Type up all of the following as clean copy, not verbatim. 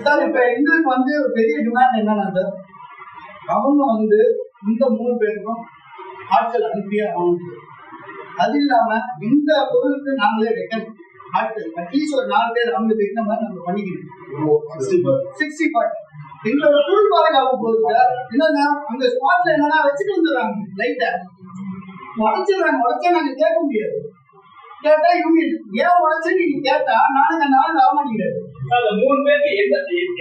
Sir இப்ப எங்களுக்கு வந்து பெரிய டிமாண்ட் என்னன்னா சார், அவங்க வந்து இந்த 3 பேருக்கும் ஆட்கள் அனுப்பியே ஆகணும். அது இல்லாம இந்த பொருளுக்கு நாங்களே வைக்கணும் ஆட்கள், அட்லீஸ்ட் ஒரு 4 பேர் அவங்க வைக்கிற மாதிரி நம்ம பண்ணிக்கணும். 60 எங்களோட டூல் பாதுகாப்பு போகுது சார். என்னன்னா அங்க ஸ்பாட்ல என்னன்னா வச்சுட்டு வந்துடுறாங்க, லைட்டா உடைச்சிடுறாங்க. உடைச்சா நாங்க கேட்க முடியாது. கேட்டா யூனியன் ஏன் உடைச்சு நீங்க கேட்டா நாளைக்கு 4 ஆக மாட்டேங்கிறாரு. 3 பேருக்கு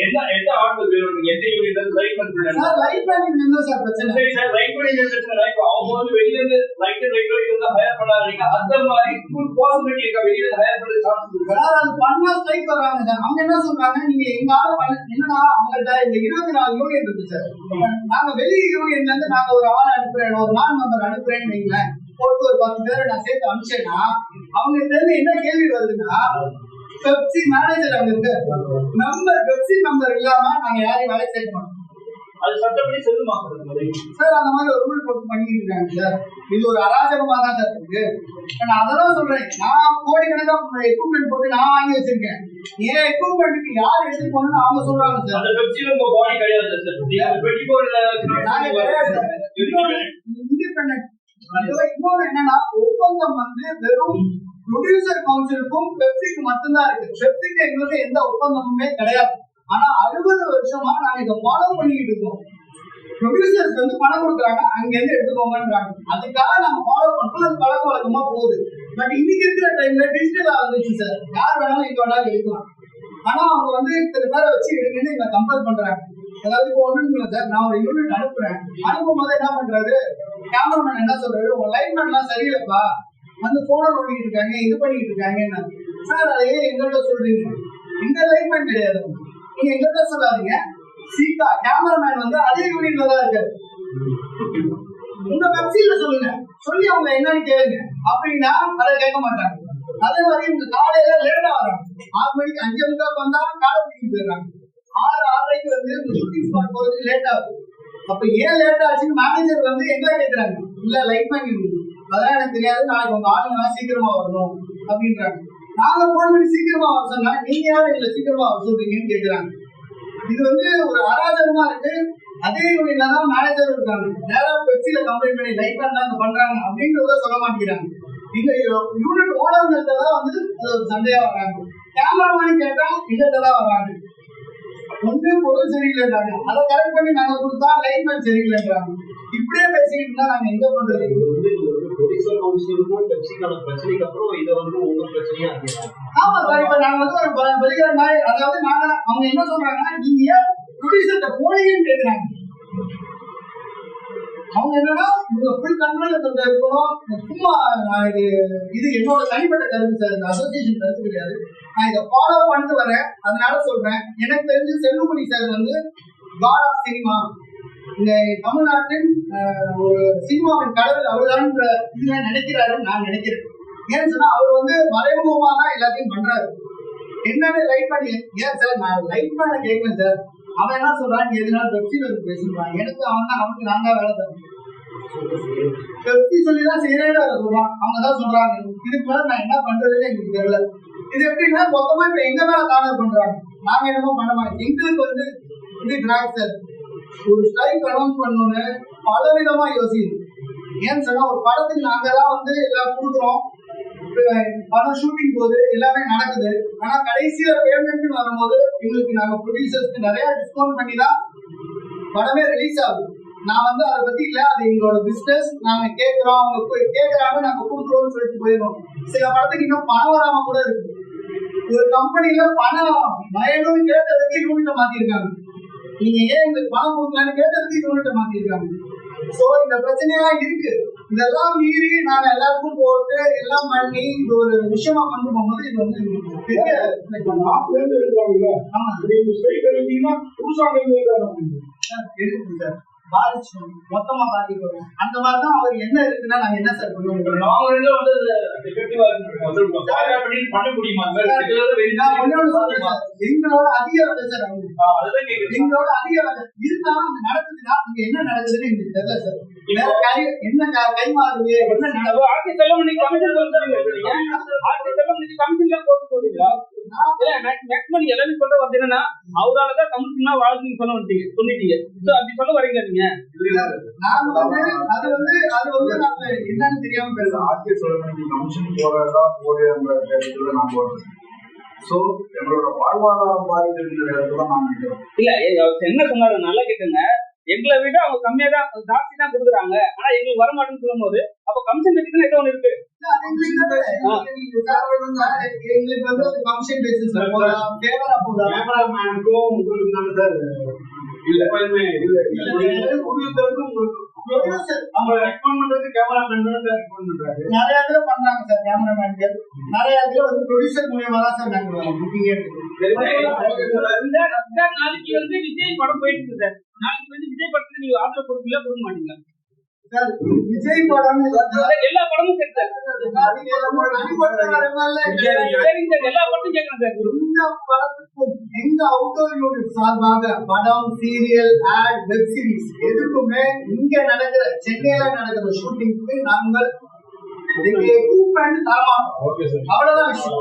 என்ன ஆர்டர் வேணும்? எந்த யூனிட் லைட் பண்றீங்க சார்? லைட் பண்ணிட்டு இருந்தா சார் பிரச்சனை. சரி சார், லைட் பண்ணிட்டு பிரச்சனை. இப்போ அவங்க வந்து வெளியில இருந்து லைட் வந்து ஹையர் பண்ணாதீங்க. அந்த மாதிரி ஃபுல் பாசிபிலிட்டி இருக்கா? வெளியில இருந்து ஹையர் பண்ண சான்ஸ் இருக்கா சார்? அது பண்ணா ஸ்ட்ரைக் வர்றாங்க சார். அவங்க என்ன சொல்றாங்க, நீங்க எங்க ஆள பண்ண என்னன்னா அவங்கள்ட்ட இந்த 24 யூனியன் இருக்கு சார். நாங்க வெளி யூனியன்ல இருந்து நாங்க ஒரு ஆள் அனுப்புறேன், ஒரு 4 மெம்பர் அனுப்புறேன்னு வைங்களேன், போட்டு ஒரு 10 பேரை நான் சேர்த்து அனுப்பிச்சேன்னா அவங்க இருந்து என்ன கேள்வி வருதுன்னா, பெப்சி மேனேஜர் அவங்க இருக்கு மெம்பர், பெப்சி மெம்பர் இல்லாம நாங்க யாரையும் வேலை சேர்க்க மாட்டோம். அது சட்டப்படி செல்லுமா சார்? அந்த மாதிரி ஒரு ரூல் போட்டு பண்ணிட்டு இருக்காங்க சார். இது ஒரு அராஜகமா தான் சார் இருக்கு. நான் அதெல்லாம் சொல்றேன். நான் கோடிக்கணக்கான எக்யூப்மெண்ட் போட்டு நான் வாங்கி வச்சிருக்கேன். ஏன் எக்யூப்மெண்ட்டுக்கு யார் எடுத்து போகணும்னு அவங்க சொல்றாங்க சார். அந்த பெப்சி உங்க பாடி கிடையாது சார். இண்டிபெண்டன்ட். இன்னொன்னு என்னன்னா, ஒப்பந்தம் வந்து வெறும் ப்ரொடியூசர் கவுன்சிலுக்கும் பெப்சிக்கு மட்டும்தான் இருக்கு. பெப்சிக்கு எங்களுக்கு எந்த ஒப்பந்தமுமே கிடையாது. ஆனா 60 வருஷமா நாங்க இதை ஃபாலோ பண்ணிட்டு இருக்கோம். ப்ரொடியூசர்ஸ் வந்து பணம் கொடுக்குறாங்க, அங்க இருந்து எடுத்துக்கோங்கன்றாங்க. அதுக்காக நாங்க ஃபாலோ பண்றோம். அது பழக்க வழக்கமா போகுது. பட் இன்னைக்கு இருக்கிற டைம்ல டிஜிட்டல் ஆரம்பிச்சு சார், யார் வேணாலும் எங்க வேணாலும் எடுக்கலாம். ஆனா அவங்க வந்து இத்தனை பேரை வச்சு எடுங்கன்னு எங்களை கம்பேர் பண்றாங்க. அதாவது இப்போ ஒண்ணு சார், நான் ஒரு யூனிட் அனுப்புறேன். அனுப்பும் போது என்ன பண்றாரு கேமராமேன், என்ன சொல்றாரு, உங்க லைன்மேன் எல்லாம் சரியில்லைப்பா, வந்து போன நோண்டிட்டு இருக்காங்க, இது பண்ணிட்டு இருக்காங்க. சார் அதையே எங்கள்கிட்ட சொல்றீங்க? எங்க லைன்மேன் கிடையாது, நீங்க எங்கள்கிட்ட சொல்லாதீங்க. சீக்கா கேமராமேன் வந்து அதே யூனிட்ல தான் இருக்காரு. உங்க வெப்சைட்ல சொல்லுங்க, சொல்லி அவங்க என்னன்னு கேளுங்க. அப்படின்னா அதை கேட்க மாட்டாங்க. அதே மாதிரி இந்த காலையில லேட்டா வராங்க. 6 மணிக்கு 5:45 வந்தா காலை பிடிக்கிட்டு போயிடுறாங்க. 6:30 வந்து ஷூட்டிங் ஸ்பாட் போறது லேட் ஆகும். அப்ப ஏன் லேட் ஆச்சுன்னு மேனேஜர் வந்து எங்களை கேட்கிறாங்க. இல்ல லைட் பண்ணி அதெல்லாம் எனக்கு தெரியாது, நாளைக்கு உங்க ஆளுங்க சீக்கிரமா வரணும் அப்படின்றாங்க. நாங்க போன் பண்ணி சீக்கிரமா வர சொன்னா நீங்க யாரும் இல்ல சீக்கிரமா வர சொல்றீங்கன்னு கேட்கிறாங்க. இது வந்து ஒரு அராஜகமா இருக்கு. அதே யூனிட்ல தான் மேனேஜர் இருக்காங்க. நேரா பெப்சில கம்ப்ளைண்ட் பண்ணி லைட் பண்ண பண்றாங்க அப்படின்றத சொல்ல மாட்டேங்கிறாங்க. இந்த யூனிட் ஓனர்கிட்ட தான் வந்து சண்டையா வராங்க. கேமராமேன் கேட்டா கிட்ட தான் வராங்க. ஒன்று பொருள் சரியில்லைன்றாங்க, அதை கரெக்ட் பண்ணி நாங்க கொடுத்தா லைன்மேன் சரியில்லைன்றாங்க. இப்படியே பேசிக்கிட்டு இருந்தா நாங்க எங்க பண்றது? ஆமா சார், இப்ப நாங்க வந்து ஒரு வெளியார் மாதிரி, அதாவது நாங்க அவங்க என்ன சொல்றாங்கன்னா, நீங்க ஏன் ப்ரொடியூசர்கிட்ட போனீங்கன்னு கேட்கிறாங்க. அவங்க என்னன்னா ஃபுல் கண்ட்ரோல் இருக்கணும். சும்மா இது என்னோட தனிப்பட்ட கருத்து சார், இந்த அசோசியேஷன் கருத்து கிடையாது. நான் இதை ஃபாலோ பண்ணிட்டு வரேன், அதனால சொல்றேன். எனக்கு தெரிஞ்சு செல்லுமணி சார் வந்து காட் ஆஃப் சினிமா, இந்த தமிழ்நாட்டின் ஒரு சினிமாவின் கடவுள் அவர்தான் இதுல நினைக்கிறாருன்னு நான் நினைக்கிறேன். ஏன்னு சொன்னா அவர் வந்து மறைமுகமா தான் எல்லாத்தையும் பண்றாரு. என்னன்னு லைட் பண்ணி ஏன் சார் நான் லைட் பண்ண கேட்கல சார். அவன் என்ன சொல்றான், எதுனாலும் பெப்சில பேசுறான். எனக்கு அவனுக்கு நான் தான் வேலை தரேன். பெப்சி சொல்லிதான் செய்யறேன்னு அதை சொல்றான். அவங்க தான் சொல்றாங்க. இதுக்கு மேல நான் என்ன பண்றதுன்னு எங்களுக்கு தெரியல. இது எப்படின்னா மொத்தமா இப்ப எங்க மேல கார்னர் பண்றாங்க. நாங்க என்னமோ பண்ண மாட்டோம். எங்களுக்கு வந்து டிராக்டர் ஒரு ஸ்ட்ரைக் அனௌன்ஸ் பண்ணணும்னு பல விதமா யோசிக்குது. ஏன்னு சொன்னா ஒரு படத்துக்கு நாங்க தான் வந்து எல்லாம் கொடுக்குறோம், படம் ஷூட்டிங் போது எல்லாமே நடக்குது. ஆனா கடைசியில பேமெண்ட் வரும்போது எங்களுக்கு நாங்க ப்ரொடியூசர்ஸ்க்கு நிறைய டிஸ்கவுண்ட் பண்ணி தான் படமே ரிலீஸ் ஆகுது. நான் வந்து அதை பத்தி இல்ல, அது எங்களோட பிசினஸ். நாங்க கேட்கிறோம், அவங்க கேட்கறாங்க, நாங்க கொடுக்குறோம்னு சொல்லிட்டு போயிடும். சில படத்துக்கு இன்னும் பணம் வராம கூட இருக்கு. ஒரு கம்பெனில பணம் பயனும் கேட்டதுக்கு யூனிட்ட மாத்திருக்காங்க. நீங்க ஏன் எங்களுக்கு பணம் கொடுக்கலான்னு கேட்டதுக்கு யூனிட்ட மாத்திருக்காங்க. சோ இந்த பிரச்சனையெல்லாம் இருக்கு. இதெல்லாம் மீறி நாங்க எல்லாத்துக்கும் போட்டு எல்லாம் பண்ணி இந்த ஒரு விஷயமா கொண்டு போகும்போது இது வந்து பெரிய சார் பாதிச்சு மொத்தமா பாதிக்கிறோம். அந்த மாதிரிதான் அவர் என்ன இருக்குன்னா நாங்க என்ன சார் பண்ணுவோம். பண்ண முடியுமா? எங்களோட அதிக வேலை சார், எங்களோட அதிக வேலை இருந்தாலும் அந்த நடக்குதுன்னா இங்க என்ன நடக்குதுன்னு எங்களுக்கு தெரியல சார். என்ன கை மாறுது, என்ன மேக்ஸிமம் எல்லாமே சொல்ற வந்து என்னன்னா அவராலதான் தமிழ் சினிமா வாழ்க்கைன்னு சொல்லிட்டீங்க. அப்படி சொல்ல வரீங்க நீங்க. நாங்க அது வந்து நாங்க என்னன்னு தெரியாம பேசுறோம். ஆர்கே சொல்லுங்க கமிஷன் போறதா போடுற நான் போடுறேன். சோ எங்களோட வாழ்வாதாரம் பாதிக்கிற இடத்துல நான் நினைக்கிறோம். இல்ல என்ன சொன்னாரு நல்லா கேட்டுங்க. எங்களை விட அவங்க கம்மியா தான் ஜாஸ்தி தான் கொடுக்குறாங்க. ஆனா எங்களுக்கு வரமாட்டேன்னு சொல்லும் போது அப்ப கமிஷன் பேசிக்கல ஏதோ ஒண்ணு இருக்கு. எங்களுக்கு வந்து கமிஷன் பேசிஸ் கேமராமேனுக்கும் உங்களுக்கு தானே சார் இல்ல அவங்க ரெக்கமெண்ட் பண்றது கேமராமேன் தான் ரெக்கமெண்ட் பண்றாரு. நிறைய இதுல பண்றாங்க சார் கேமராமேன்கள். நிறைய இதுல வந்து ப்ரொடியூசர் மூலியமா தான் சார் நாங்க புக்கிங்கே நாளைக்கு வந்து விஜய் படம் போயிட்டு இருக்கு சார். நாளைக்கு வந்து விஜய் படத்துக்கு நீங்க ஆர்டர் கொடுக்கல கொடுக்க மாட்டீங்க சார். விஜய் படம் எல்லா படமும் சரி சார். சரிங்க சார் எல்லா படமும் கேட்கறேன் சார். இந்த படத்துக்கும் எங்க அவுட்டோர் யூனிட் சார்பாக படம், சீரியல், ஆட், வெப் சீரிஸ் எதுக்குமே இங்க நடக்கிற சென்னையில நடக்கிற ஷூட்டிங்க்கு நாங்கள் அவ்வளவுதான் விஷயம்.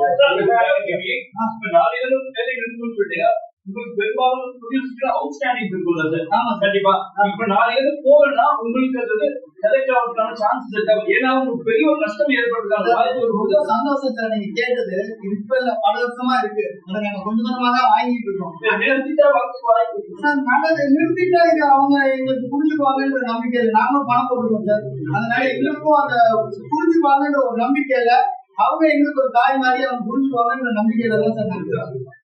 உங்களுக்கு பெரும்பாலும் அவுட்ஸ்டாண்டிங் இருக்குல்ல சார்? ஆமா கண்டிப்பா. இப்ப நாளைக்கு போகணும்னா உங்களுக்கு அது செலக்ட் ஆகிறதுக்கான சான்சஸ் இருக்காது. ஏன்னா உங்களுக்கு பெரிய ஒரு நஷ்டம் ஏற்படுறதுக்கான வாய்ப்பு இருக்கும். சந்தோஷம் சார் நீங்க கேட்டது. இப்ப இல்ல பல வருஷமா இருக்கு. அதை நாங்க கொஞ்சம் கொஞ்சமா தான் வாங்கிட்டு இருக்கோம். நிறுத்திட்டா வாய்ப்பு இருக்கு சார். நல்லது நிறுத்திட்டா இது அவங்க எங்களுக்கு புரிஞ்சுக்குவாங்கன்ற நம்பிக்கையில நாங்களும் பணம் போட்டுருக்கோம் சார். அதனால எங்களுக்கும் அந்த புரிஞ்சுக்குவாங்கன்ற ஒரு நம்பிக்கையில அவங்க எங்களுக்கு ஒரு தாய் மாதிரி அவங்க புரிஞ்சுக்குவாங்கன்ற நம்பிக்கையில தான் சார் நாங்க